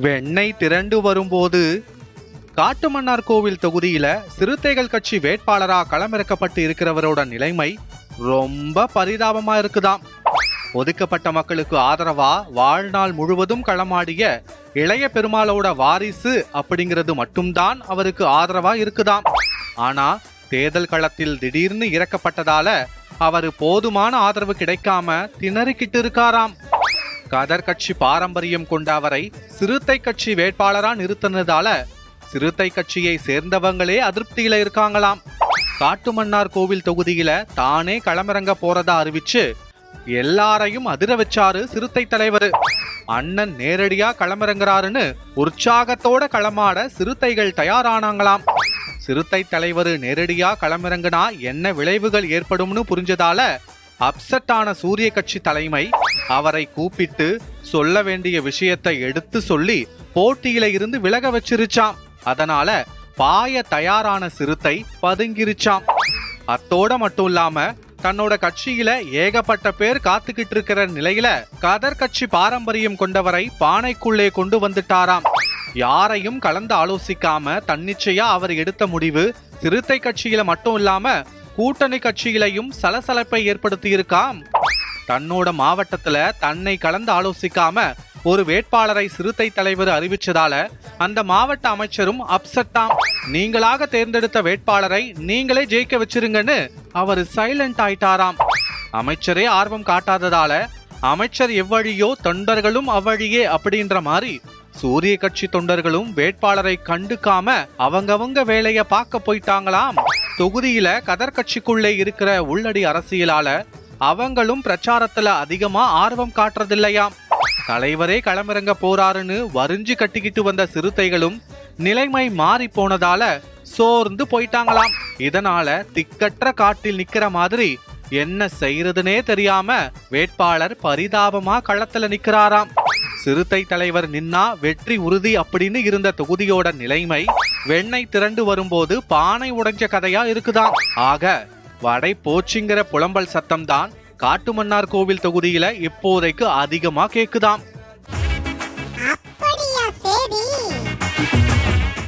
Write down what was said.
வெண்ணெய் திரண்டு வரும்போது காட்டுமன்னார் கோவில் தொகுதியில சிறுத்தைகள் கட்சி வேட்பாளரா களமிறக்கப்பட்டு இருக்கிறவரோட நிலைமை ரொம்ப பரிதாபமா இருக்குதாம். ஒதுக்கப்பட்ட மக்களுக்கு ஆதரவா வாழ்நாள் முழுவதும் களமாடிய இளைய பெருமாளோட வாரிசு அப்படிங்கிறது மட்டும்தான் அவருக்கு ஆதரவா இருக்குதாம். ஆனா தேர்தல் களத்தில் திடீர்னு இறக்கப்பட்டதால அவரு போதுமான ஆதரவு கிடைக்காம திணறிக்கிட்டு இருக்காராம். கதர் கட்சி பாரம்பரியம் கொண்ட அவரை சிறுத்தை கட்சி வேட்பாளரா நிறுத்தினதால சிறுத்தை கட்சியை சேர்ந்தவங்களே அதிருப்தியில இருக்காங்களாம். காட்டுமன்னார் கோவில் தொகுதியில தானே களமிறங்க போறதா அறிவிச்சு எல்லாரையும் அதிர வச்சாரு சிறுத்தை தலைவர். அண்ணன் நேரடியா களமிறங்குறாருன்னு உற்சாகத்தோட களமாட சிறுத்தைகள் தயாரானாங்களாம். சிறுத்தை தலைவர் நேரடியா களமிறங்குனா என்ன விளைவுகள் ஏற்படும்னு புரிஞ்சதால அப்செட் ஆன சூரிய கட்சி தலைமை அவரை கூப்பிட்டு சொல்ல வேண்டிய விஷயத்தை எடுத்து சொல்லி போட்டியில இருந்து விலக வச்சிருச்சாம். அதனால பாய தயாரான சிறுத்தை பதுங்கிருச்சாம். அத்தோட மட்டும் இல்லாம தன்னோட கட்சியில ஏகப்பட்ட பேர் காத்துக்கிட்டு இருக்கிற நிலையில கதர் கட்சி பாரம்பரியம் கொண்டவரை பானைக்குள்ளே கொண்டு வந்துட்டாராம். யாரையும் கலந்து ஆலோசிக்காம தன்னிச்சையா அவர் எடுத்த முடிவு சிறுத்தை கட்சியில மட்டும் இல்லாம கூட்டணி கட்சியிலையும் சலசலப்பை ஏற்படுத்தி இருக்காம். தன்னோட மாவட்டத்துல தன்னை கலந்து ஆலோசிக்காம ஒரு வேட்பாளரை சிறுத்தை தலைவர் அறிவிச்சதால அந்த மாவட்ட அமைச்சரும் அப்செட்டாம். நீங்களாக தேர்ந்தெடுத்த வேட்பாளரை நீங்களே ஜெயிக்க வச்சிருங்கன்னு அவர் சைலண்ட் ஆயிட்டாராம். அமைச்சரே ஆர்வம் காட்டாததால அமைச்சர் எவ்வழியோ தொண்டர்களும் அவ்வழியே அப்படின்ற மாதிரி சூரிய கட்சி தொண்டர்களும் வேட்பாளரை கண்டுக்காம அவங்கவங்க வேலைய பார்க்க போயிட்டாங்களாம். தொகுதியில கதர் கட்சிக்குள்ளே இருக்கிற உள்ளடி அரசியலால அவங்களும் பிரச்சாரத்துல அதிகமா ஆர்வம் காட்டுறதில்லையாம். தலைவரே களமிறங்க போறாருன்னு வரிஞ்சு கட்டிக்கிட்டு வந்த சிறுத்தைகளும் நிலைமை மாறி போனதால சோர்ந்து போயிட்டாங்களாம். இதனால திக்கற்ற காட்டில் நிக்கிற மாதிரி என்ன செய்யறதுனே தெரியாம வேட்பாளர் பரிதாபமா களத்துல நிக்கிறாராம். சிறுத்தை தலைவர் நின்னா வெற்றி உறுதி அப்படின்னு இருந்த தொகுதியோட நிலைமை வெண்ணெய் திரண்டு வரும்போது பானை உடைஞ்ச கதையா இருக்குதாம். ஆக வடை போச்சுங்கிற புலம்பல் சத்தம் தான் காட்டுமன்னார் கோவில் தொகுதியில இப்போதைக்கு அதிகமா கேக்குதாம்.